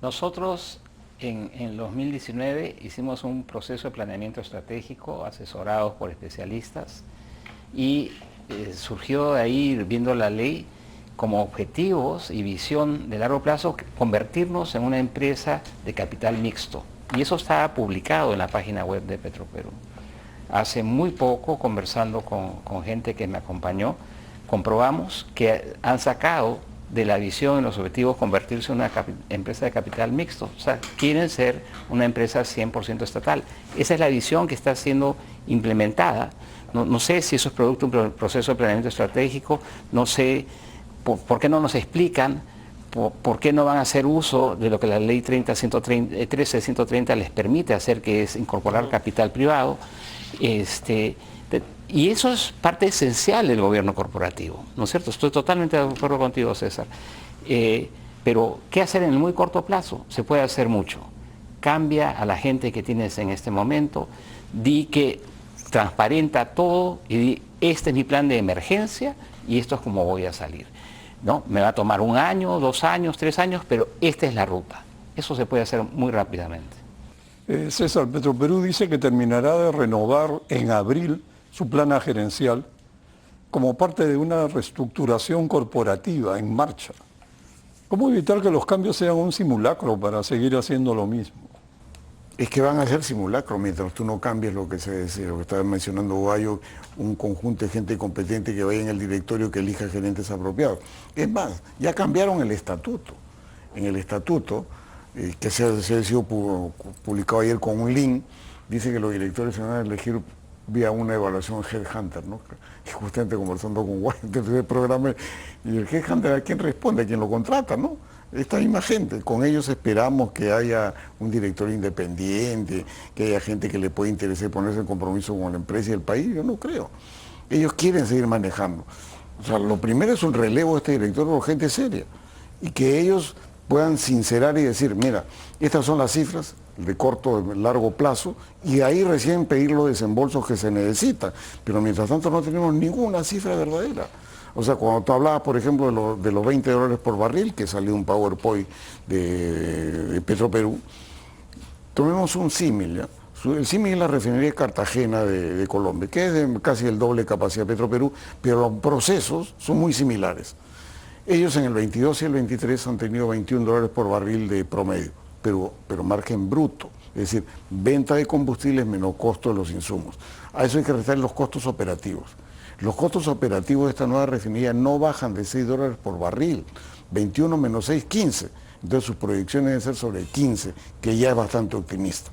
Nosotros en 2019 hicimos un proceso de planeamiento estratégico asesorados por especialistas y surgió de ahí, viendo la ley, como objetivos y visión de largo plazo, convertirnos en una empresa de capital mixto. Y eso está publicado en la página web de Petroperú. Hace muy poco, conversando con gente que me acompañó, comprobamos que han sacado de la visión y los objetivos convertirse en una empresa de capital mixto. O sea, quieren ser una empresa 100% estatal. Esa es la visión que está siendo implementada. No sé si eso es producto de un proceso de planeamiento estratégico, no sé por qué no nos explican, por qué no van a hacer uso de lo que la ley 13.130 les permite hacer, que es incorporar capital privado. Y eso es parte esencial del gobierno corporativo, ¿no es cierto? Estoy totalmente de acuerdo contigo, César. Pero, ¿qué hacer en el muy corto plazo? Se puede hacer mucho. Cambia a la gente que tienes en este momento, di que transparenta todo y di, este es mi plan de emergencia y esto es como voy a salir, ¿no? Me va a tomar 1 año, 2 años, 3 años, pero esta es la ruta. Eso se puede hacer muy rápidamente. César, Petroperú dice que terminará de renovar en abril su plana gerencial como parte de una reestructuración corporativa en marcha. ¿Cómo evitar que los cambios sean un simulacro para seguir haciendo lo mismo? Es que van a ser simulacros mientras tú no cambies lo que lo que estaba mencionando Guayo, un conjunto de gente competente que vaya en el directorio que elija gerentes apropiados. Es más, ya cambiaron el estatuto. en el estatuto, que se ha sido publicado ayer con un link, dice que los directores se van a elegir vía una evaluación Headhunter, ¿no? Y justamente conversando con Guay, dentro del programa, y el Headhunter, ¿a quién responde? ¿A quién lo contrata, no? Esta misma gente, con ellos esperamos que haya un director independiente, que haya gente que le pueda interesar ponerse en compromiso con la empresa y el país, yo no creo. Ellos quieren seguir manejando. O sea, lo primero es un relevo de este director por gente seria, y que ellos puedan sincerar y decir, mira, estas son las cifras de corto, de largo plazo, y ahí recién pedir los desembolsos que se necesitan. Pero mientras tanto no tenemos ninguna cifra verdadera. O sea, cuando tú hablabas, por ejemplo, de los $20 por barril, que salió un PowerPoint de Petroperú, tomemos un símil, ¿ya? El símil es la refinería de Cartagena de Colombia, que es de casi el doble de capacidad de Petroperú, pero los procesos son muy similares. Ellos en el 22 y el 23 han tenido $21 por barril de promedio, pero margen bruto, es decir, venta de combustibles menos costo de los insumos. A eso hay que restar los costos operativos. Los costos operativos de esta nueva refinería no bajan de $6 por barril, 21 menos 6, 15. Entonces sus proyecciones deben ser sobre 15, que ya es bastante optimista.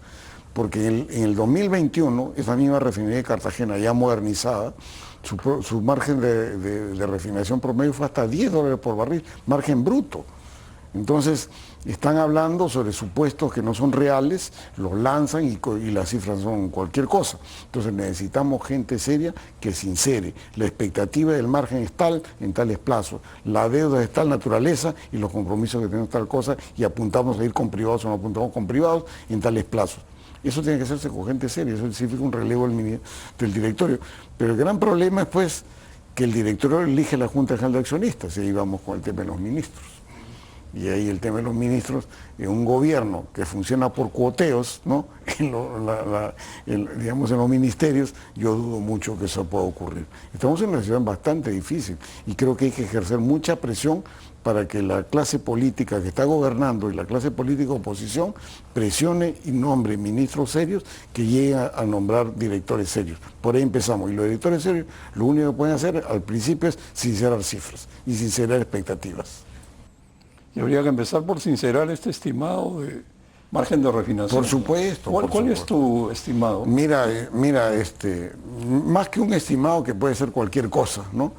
Porque en el 2021, esa misma refinería de Cartagena ya modernizada, su margen de refinación promedio fue hasta $10 por barril, margen bruto. Entonces, están hablando sobre supuestos que no son reales, los lanzan y las cifras son cualquier cosa. Entonces necesitamos gente seria que sincere. La expectativa del margen es tal en tales plazos, la deuda es tal naturaleza y los compromisos que tenemos tal cosa, y apuntamos a ir con privados o no apuntamos con privados en tales plazos. Eso tiene que hacerse con gente seria, eso significa un relevo del directorio. Pero el gran problema es pues que el directorio elige la Junta General de Accionistas, y ahí vamos con el tema de los ministros. Y ahí el tema de los ministros, en un gobierno que funciona por cuoteos, ¿no? Digamos, en los ministerios, yo dudo mucho que eso pueda ocurrir. Estamos en una situación bastante difícil y creo que hay que ejercer mucha presión para que la clase política que está gobernando y la clase política oposición presione y nombre ministros serios que lleguen a nombrar directores serios. Por ahí empezamos. Y los directores serios, lo único que pueden hacer al principio es sincerar cifras y sincerar expectativas. Y habría que empezar por sincerar este estimado de margen de refinación. Por supuesto. ¿Cuál es tu estimado? Mira, más que un estimado que puede ser cualquier cosa, ¿no?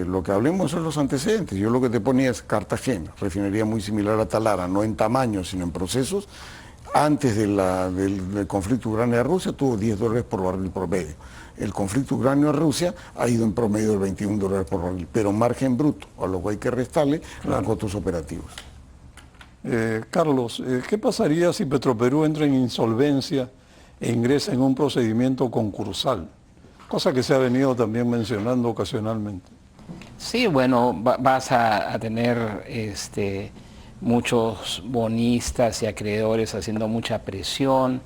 Lo que hablemos son los antecedentes. Yo lo que te ponía es Cartagena, refinería muy similar a Talara, no en tamaño, sino en procesos. Antes del conflicto Ucrania-Rusia tuvo $10 por barril promedio. El conflicto Ucrania-Rusia ha ido en promedio del $21 por barril, pero margen bruto, a lo que hay que restarle los costos operativos. Carlos, ¿qué pasaría si Petroperú entra en insolvencia e ingresa en un procedimiento concursal? Cosa que se ha venido también mencionando ocasionalmente. Sí, bueno, vas a tener muchos bonistas y acreedores haciendo mucha presión,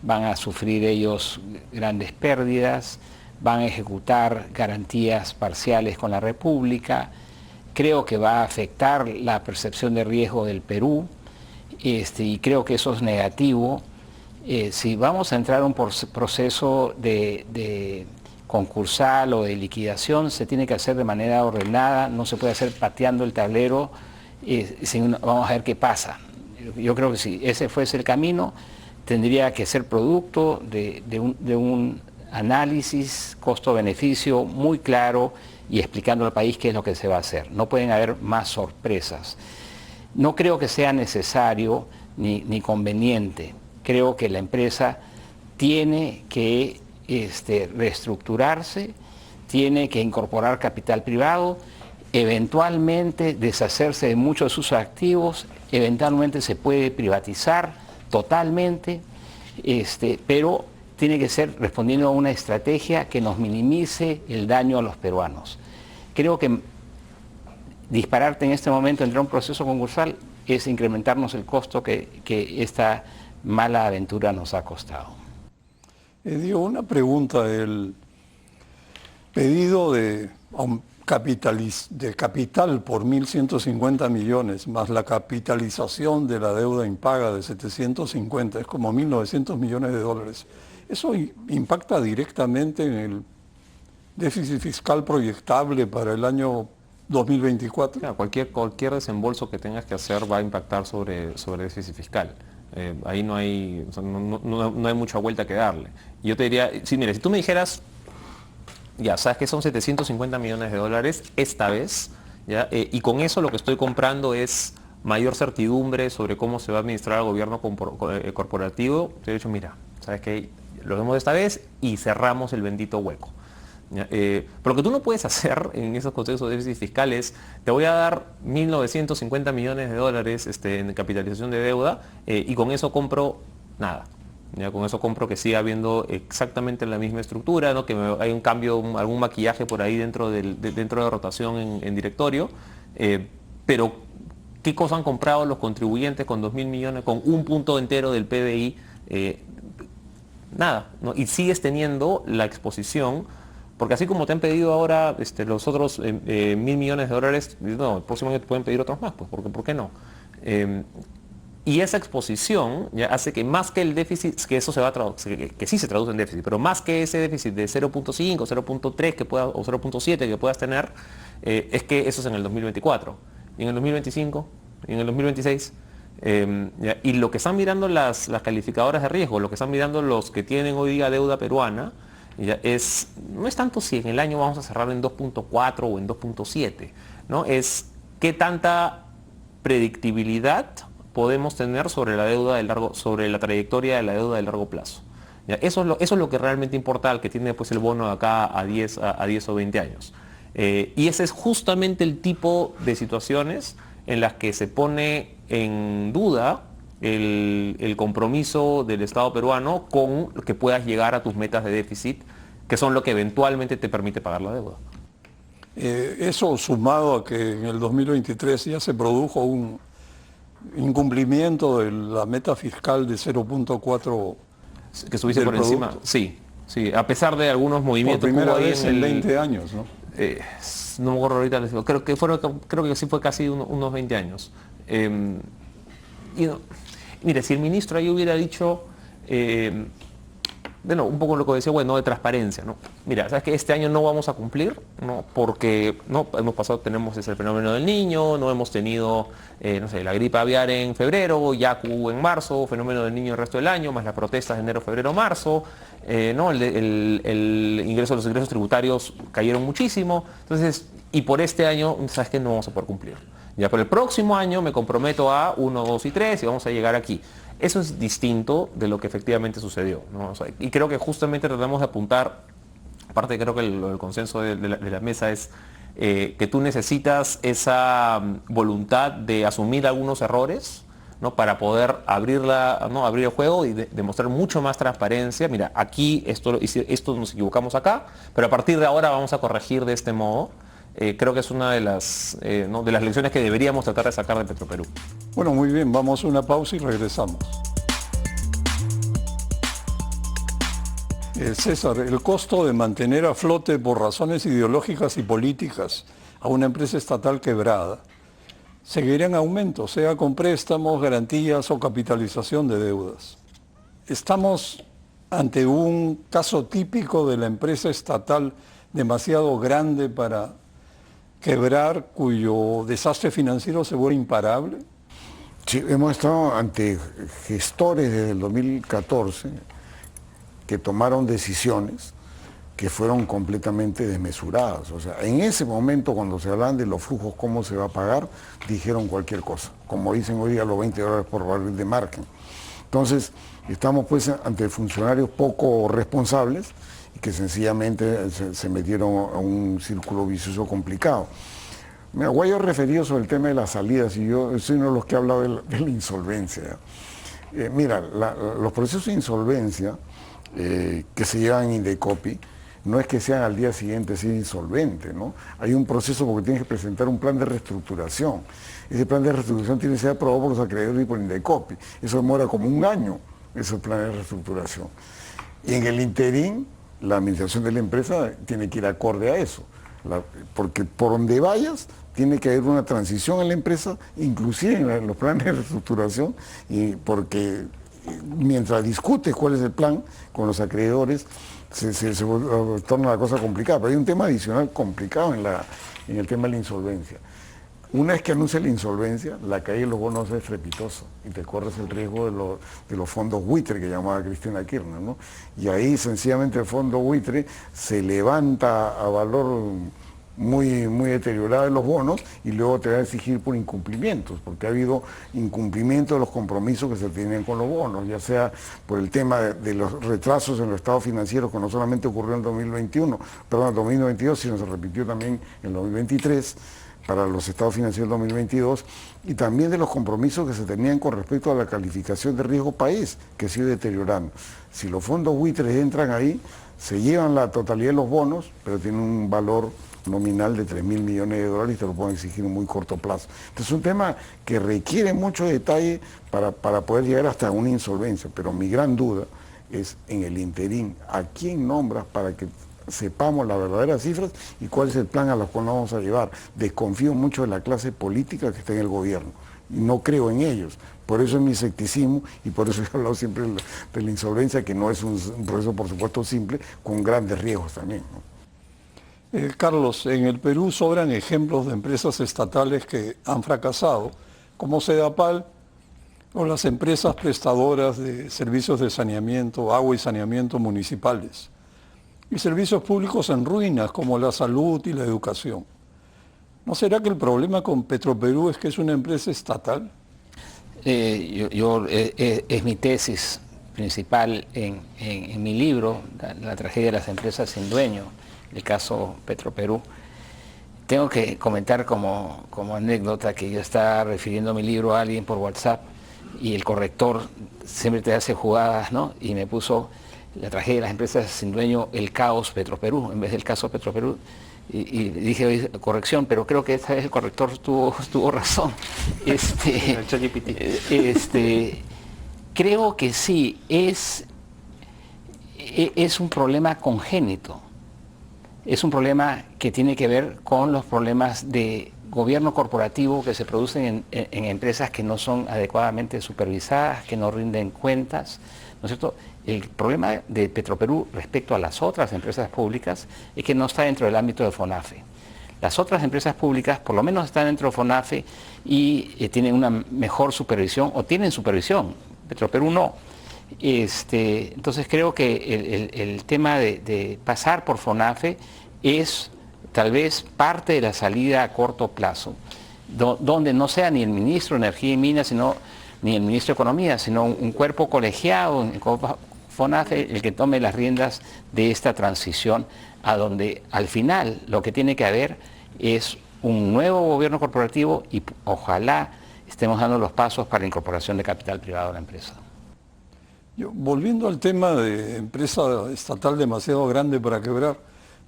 van a sufrir ellos grandes pérdidas, van a ejecutar garantías parciales con la República. Creo que va a afectar la percepción de riesgo del Perú, y creo que eso es negativo. Si vamos a entrar a un proceso de concursal o de liquidación, se tiene que hacer de manera ordenada, no se puede hacer pateando el tablero, vamos a ver qué pasa. Yo creo que si ese fuese el camino, tendría que ser producto de un análisis costo-beneficio muy claro y explicando al país qué es lo que se va a hacer. No pueden haber más sorpresas. No creo que sea necesario ni conveniente. Creo que la empresa tiene que reestructurarse, tiene que incorporar capital privado, eventualmente deshacerse de muchos de sus activos, eventualmente se puede privatizar totalmente, pero tiene que ser respondiendo a una estrategia que nos minimice el daño a los peruanos. Creo que dispararte en este momento entre un proceso concursal es incrementarnos el costo que esta mala aventura nos ha costado. Diego, una pregunta. El pedido de capital por 1.150 millones, más la capitalización de la deuda impaga de 750, es como 1.900 millones de dólares. ¿Eso impacta directamente en el déficit fiscal proyectable para el año 2024. Claro, cualquier desembolso que tengas que hacer va a impactar sobre déficit fiscal. Ahí no hay, o sea, no hay mucha vuelta que darle. Y yo te diría, sí, mire, si tú me dijeras, ya sabes que son 750 millones de dólares esta vez, ¿ya? Y con eso lo que estoy comprando es mayor certidumbre sobre cómo se va a administrar el gobierno corporativo. Te he dicho, mira, sabes que lo vemos esta vez y cerramos el bendito hueco. Pero lo que tú no puedes hacer en esos consejos de déficit fiscal es, te voy a dar 1.950 millones de dólares en capitalización de deuda y con eso compro nada. Ya, con eso compro que siga habiendo exactamente la misma estructura, ¿no? Que hay un cambio, algún maquillaje por ahí dentro de rotación en directorio. Pero, ¿qué cosa han comprado los contribuyentes con 2.000 millones, con un punto entero del PBI? Nada, ¿no? Y sigues teniendo la exposición. Porque así como te han pedido ahora los otros 1.000 millones de dólares, no, el próximo año te pueden pedir otros más, pues, porque ¿por qué no? Y esa exposición ya hace que más que el déficit, que eso se va a traducir, que sí se traduce en déficit, pero más que ese déficit de 0.5, 0.3 que pueda, o 0.7 que puedas tener, es que eso es en el 2024, y en el 2025, y en el 2026. Y lo que están mirando las calificadoras de riesgo, lo que están mirando los que tienen hoy día deuda peruana, ya no es tanto si en el año vamos a cerrar en 2.4 o en 2.7, ¿no? Es qué tanta predictibilidad podemos tener sobre la deuda sobre la trayectoria de la deuda de largo plazo. ¿Ya? Eso es lo que realmente importa al que tiene pues, el bono de acá a 10 o 20 años. Y ese es justamente el tipo de situaciones en las que se pone en duda el compromiso del Estado peruano con que puedas llegar a tus metas de déficit, que son lo que eventualmente te permite pagar la deuda. Eso sumado a que en el 2023 ya se produjo un incumplimiento de la meta fiscal de 0.4 que estuviese por encima. Sí, a pesar de algunos movimientos. Por primera que hubo ahí vez en 20 años, ¿no? No me acuerdo ahorita, creo que sí fue casi unos 20 años. Mire, si el ministro ahí hubiera dicho, bueno, un poco lo que decía, bueno, de transparencia, ¿no? Mira, sabes que este año no vamos a cumplir, ¿no? Porque no tenemos ese fenómeno del niño, no hemos tenido, no sé, la gripe aviar en febrero, Yaku en marzo, fenómeno del niño el resto del año, más las protestas de enero, febrero, marzo, ¿no? Los ingresos tributarios cayeron muchísimo, entonces, y por este año, sabes que no vamos a poder cumplir. Ya, pero el próximo año me comprometo a 1, 2 y 3 y vamos a llegar aquí. Eso es distinto de lo que efectivamente sucedió, ¿no? O sea, y creo que justamente tratamos de apuntar, aparte creo que el consenso de la mesa es que tú necesitas esa voluntad de asumir algunos errores, ¿no? Para poder abrir el juego y demostrar mucho más transparencia. Mira, aquí esto nos equivocamos acá, pero a partir de ahora vamos a corregir de este modo. Creo que es una de las lecciones que deberíamos tratar de sacar de Petroperú. Bueno, muy bien, vamos a una pausa y regresamos. César, el costo de mantener a flote por razones ideológicas y políticas a una empresa estatal quebrada seguirá en aumento, sea con préstamos, garantías o capitalización de deudas. Estamos ante un caso típico de la empresa estatal demasiado grande para quebrar, cuyo desastre financiero se vuelve imparable. Sí, hemos estado ante gestores desde el 2014 que tomaron decisiones que fueron completamente desmesuradas. O sea, en ese momento, cuando se hablan de los flujos, cómo se va a pagar, dijeron cualquier cosa. Como dicen hoy día, los $20 por barril de margen. Entonces, estamos pues ante funcionarios poco responsables y que sencillamente se metieron a un círculo vicioso complicado. Mira, Guayo referido sobre el tema de las salidas, y yo soy uno de los que ha hablado de la insolvencia. Mira, los procesos de insolvencia que se llevan en Indecopi no es que sean al día siguiente ser insolvente, ¿no? Hay un proceso porque tienes que presentar un plan de reestructuración. Ese plan de reestructuración tiene que ser aprobado por los acreedores y por Indecopi. Eso demora como un año, ese plan de reestructuración. Y en el interín, la administración de la empresa tiene que ir acorde a eso. Porque por donde vayas, tiene que haber una transición en la empresa, inclusive en los planes de reestructuración, y porque mientras discutes cuál es el plan con los acreedores, se torna la cosa complicada. Pero hay un tema adicional complicado en el tema de la insolvencia. Una vez que anuncia la insolvencia, la caída de los bonos es estrepitosa y te corres el riesgo de los fondos buitre que llamaba Cristina Kirchner, ¿no? Y ahí sencillamente el fondo buitre se levanta a valor muy, muy deteriorado de los bonos y luego te va a exigir por incumplimientos, porque ha habido incumplimiento de los compromisos que se tenían con los bonos, ya sea por el tema de los retrasos en los estados financieros, que no solamente ocurrió en 2022, sino se repitió también en 2023, para los estados financieros 2022, y también de los compromisos que se tenían con respecto a la calificación de riesgo país, que se ha ido deteriorando. Si los fondos buitres entran ahí, se llevan la totalidad de los bonos, pero tienen un valor nominal de 3.000 millones de dólares y te lo pueden exigir en muy corto plazo. Entonces es un tema que requiere mucho detalle para poder llegar hasta una insolvencia, pero mi gran duda es en el interín, ¿a quién nombras para que sepamos las verdaderas cifras y cuál es el plan a los cuales nos vamos a llevar? Desconfío mucho de la clase política que está en el gobierno y no creo en ellos. Por eso es mi escepticismo y por eso he hablado siempre de la insolvencia, que no es un proceso, por supuesto, simple, con grandes riesgos también, ¿no? Carlos, en el Perú sobran ejemplos de empresas estatales que han fracasado, como Sedapal o las empresas prestadoras de servicios de saneamiento, agua y saneamiento municipales, y servicios públicos en ruinas como la salud y la educación. ¿No será que el problema con Petroperú es que es una empresa estatal? Es mi tesis principal en mi libro, la tragedia de las empresas sin dueño, el caso Petroperú. Tengo que comentar como anécdota que yo estaba refiriendo mi libro a alguien por WhatsApp y el corrector siempre te hace jugadas, ¿no? Y me puso la tragedia de las empresas sin dueño, el caos Petroperú, en vez del caso Petroperú. Y dije, oye, corrección, pero creo que esta vez el corrector tuvo razón. Creo que sí, es un problema congénito. Es un problema que tiene que ver con los problemas de gobierno corporativo que se producen en empresas que no son adecuadamente supervisadas, que no rinden cuentas, ¿no es cierto? El problema de Petroperú respecto a las otras empresas públicas es que no está dentro del ámbito de FONAFE. Las otras empresas públicas por lo menos están dentro de FONAFE y tienen una mejor supervisión o tienen supervisión. Petroperú no. Entonces creo que el tema de pasar por FONAFE es tal vez parte de la salida a corto plazo, donde no sea ni el ministro de Energía y Minas, ni el ministro de Economía, sino un cuerpo colegiado en FONAFE el que tome las riendas de esta transición, a donde al final lo que tiene que haber es un nuevo gobierno corporativo y ojalá estemos dando los pasos para la incorporación de capital privado a la empresa. Volviendo al tema de empresa estatal demasiado grande para quebrar,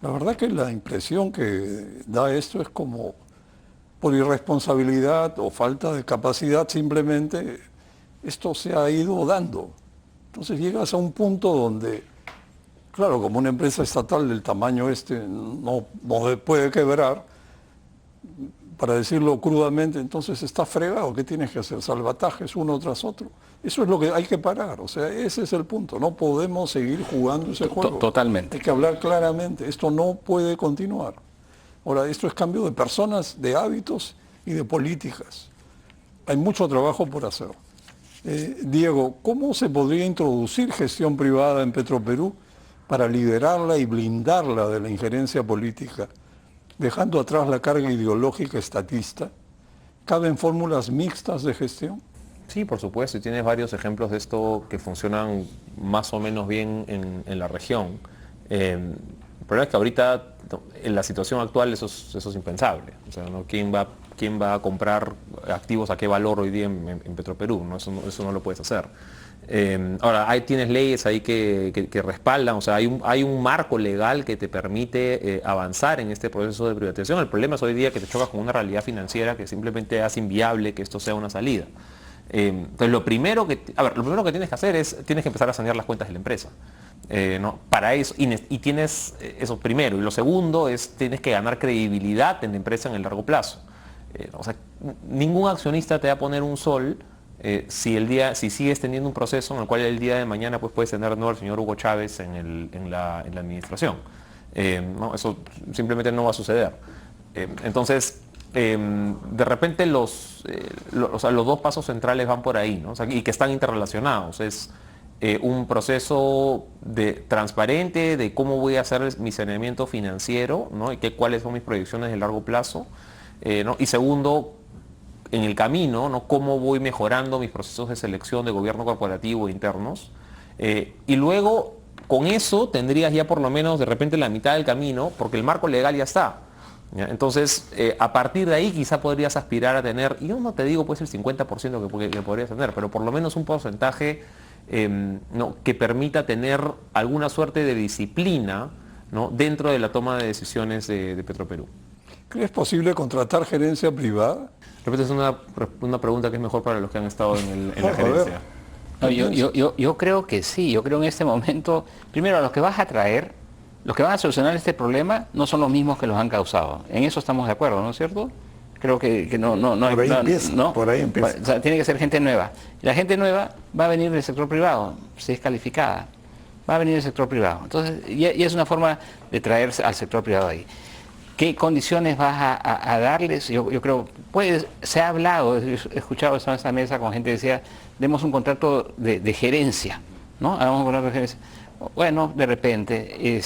la verdad que la impresión que da esto es como por irresponsabilidad o falta de capacidad simplemente esto se ha ido dando. Entonces llegas a un punto donde, claro, como una empresa estatal del tamaño no puede quebrar, para decirlo crudamente, entonces está fregado. ¿Qué tienes que hacer? Salvatajes uno tras otro. Eso es lo que hay que parar, o sea, ese es el punto. No podemos seguir jugando ese juego. Totalmente. Hay que hablar claramente, esto no puede continuar. Ahora, esto es cambio de personas, de hábitos y de políticas. Hay mucho trabajo por hacer. Diego, ¿cómo se podría introducir gestión privada en Petroperú para liberarla y blindarla de la injerencia política, dejando atrás la carga ideológica estatista? ¿Caben fórmulas mixtas de gestión? Sí, por supuesto, y tienes varios ejemplos de esto que funcionan más o menos bien en la región. El problema es que ahorita, en la situación actual, eso es impensable. O sea, ¿no? ¿Quién va a comprar activos a qué valor hoy día en Petroperú? ¿No? Eso no lo puedes hacer. Ahora, tienes leyes ahí que respaldan, o sea, hay un marco legal que te permite avanzar en este proceso de privatización. El problema es hoy día que te chocas con una realidad financiera que simplemente hace inviable que esto sea una salida. Entonces, lo primero que tienes que hacer es, tienes que empezar a sanear las cuentas de la empresa. ¿No? Para eso, y tienes eso primero. Y lo segundo es, tienes que ganar credibilidad en la empresa en el largo plazo. O sea, ningún accionista te va a poner un sol si sigues teniendo un proceso en el cual el día de mañana pues puedes tener de nuevo al señor Hugo Chávez en la administración. No, eso simplemente no va a suceder. Entonces, de repente o sea, los dos pasos centrales van por ahí, ¿no? O sea, y que están interrelacionados. Es un proceso transparente de cómo voy a hacer mi saneamiento financiero, ¿no? Y cuáles son mis proyecciones de largo plazo. ¿No? Y segundo, en el camino, ¿no? Cómo voy mejorando mis procesos de selección de gobierno corporativo internos. Y luego, con eso, tendrías ya por lo menos de repente la mitad del camino, porque el marco legal ya está. ¿Ya? Entonces, a partir de ahí quizá podrías aspirar a tener, y yo no te digo pues el 50% que podrías tener, pero por lo menos un porcentaje ¿no? que permita tener alguna suerte de disciplina, ¿no? dentro de la toma de decisiones de Petroperú. ¿Crees posible contratar gerencia privada? De repente es una pregunta que es mejor para los que han estado en la A ver. gerencia. No, yo creo que sí, yo creo en este momento, primero a los que vas a traer, los que van a solucionar este problema no son los mismos que los han causado. En eso estamos de acuerdo, ¿no es cierto? Creo que no Por ahí empieza, no. por ahí empieza. O sea, tiene que ser gente nueva. Y la gente nueva va a venir del sector privado, si es calificada. Va a venir del sector privado. Entonces, y es una forma de traerse al sector privado ahí. ¿Qué condiciones vas a darles? Yo creo, se ha hablado, he escuchado en esta mesa con gente que decía, demos un contrato de gerencia, ¿no? Hagamos un contrato de gerencia. Bueno, de repente,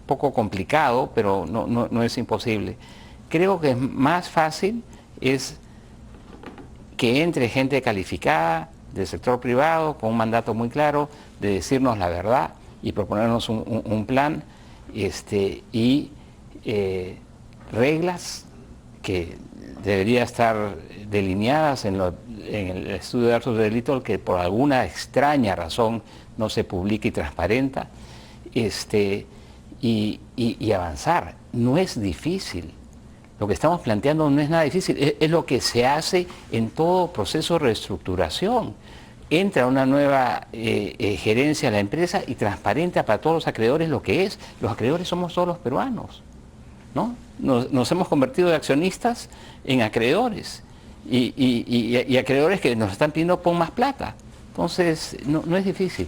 poco complicado, pero no es imposible. Creo que es más fácil es que entre gente calificada del sector privado con un mandato muy claro de decirnos la verdad y proponernos un plan y reglas que deberían estar delineadas en el estudio de actos de delito que por alguna extraña razón no se publica y transparenta, y avanzar. No es difícil. Lo que estamos planteando no es nada difícil, es lo que se hace en todo proceso de reestructuración. Entra una nueva gerencia a la empresa y transparenta para todos los acreedores lo que es. Los acreedores somos todos los peruanos, ¿no? Nos hemos convertido de accionistas en acreedores y acreedores que nos están pidiendo pon más plata. Entonces, no es difícil,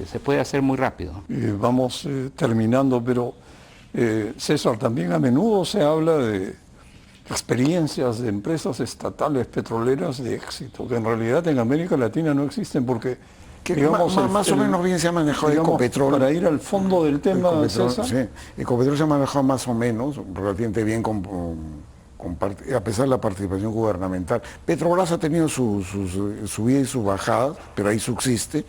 se puede hacer muy rápido. Vamos terminando, pero César, también a menudo se habla de experiencias de empresas estatales petroleras de éxito, que en realidad en América Latina no existen porque, Que digamos, más o menos bien se ha manejado Ecopetrol. Para ir al fondo del tema, Ecopetrol, César. sí. Ecopetrol se ha manejado más o menos, relativamente bien, a pesar de la participación gubernamental. Petrobras ha tenido su subida y sus bajadas, pero ahí subsiste,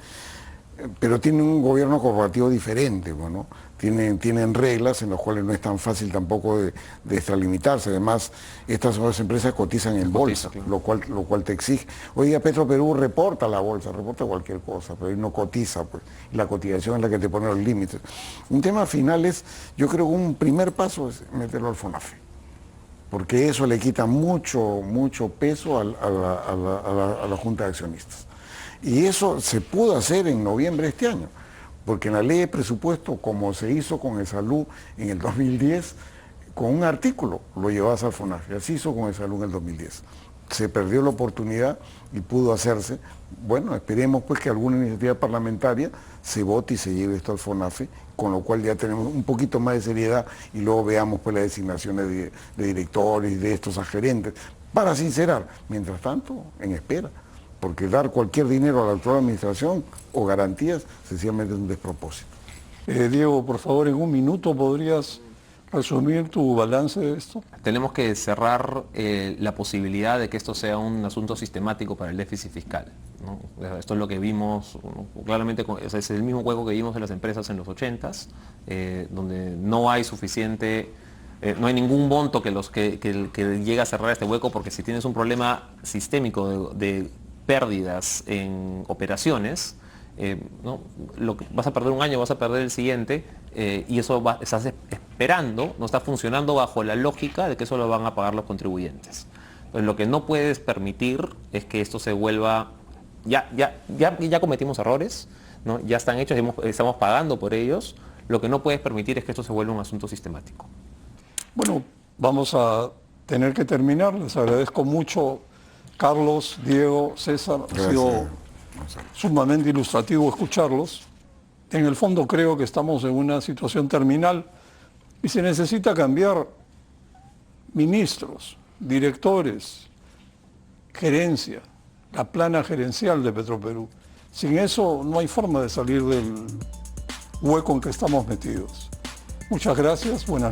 pero tiene un gobierno corporativo diferente, bueno. Tienen reglas en las cuales no es tan fácil tampoco de extralimitarse. Además, estas dos empresas cotizan en bolsa, claro. lo cual te exige. Hoy día Petroperú reporta la bolsa, reporta cualquier cosa, pero ahí no cotiza, pues. Y la cotización es la que te pone los límites. Un tema final es, yo creo que un primer paso es meterlo al FONAFE, porque eso le quita mucho peso a la Junta de Accionistas. Y eso se pudo hacer en noviembre de este año. Porque en la ley de presupuesto, como se hizo con el Salud en el 2010, con un artículo lo llevas al FONAFE. Así hizo con el Salud en el 2010. Se perdió la oportunidad y pudo hacerse. Bueno, esperemos pues que alguna iniciativa parlamentaria se vote y se lleve esto al FONAFE, con lo cual ya tenemos un poquito más de seriedad y luego veamos pues las designaciones de directores, de estos a gerentes, para sincerar. Mientras tanto, en espera. Porque dar cualquier dinero a la actual administración o garantías sencillamente es un despropósito. Diego, por favor, en un minuto podrías resumir tu balance de esto. Tenemos que cerrar la posibilidad de que esto sea un asunto sistemático para el déficit fiscal, ¿no? Esto es lo que vimos, ¿no? Claramente, es el mismo juego que vimos en las empresas en los 80s, donde no hay suficiente, no hay ningún monto que llegue a cerrar este hueco, porque si tienes un problema sistémico de pérdidas en operaciones, ¿no? Vas a perder un año, vas a perder el siguiente, y eso estás esperando, no está funcionando bajo la lógica de que eso lo van a pagar los contribuyentes. Entonces, lo que no puedes permitir es que esto se vuelva, ya cometimos errores, ¿no? Ya están hechos, estamos pagando por ellos. Lo que no puedes permitir es que esto se vuelva un asunto sistemático. Bueno, vamos a tener que terminar. Les agradezco mucho Carlos, Diego, César, ha sido sumamente ilustrativo escucharlos. En el fondo creo que estamos en una situación terminal y se necesita cambiar ministros, directores, gerencia, la plana gerencial de Petroperú. Sin eso no hay forma de salir del hueco en que estamos metidos. Muchas gracias, buenas noches.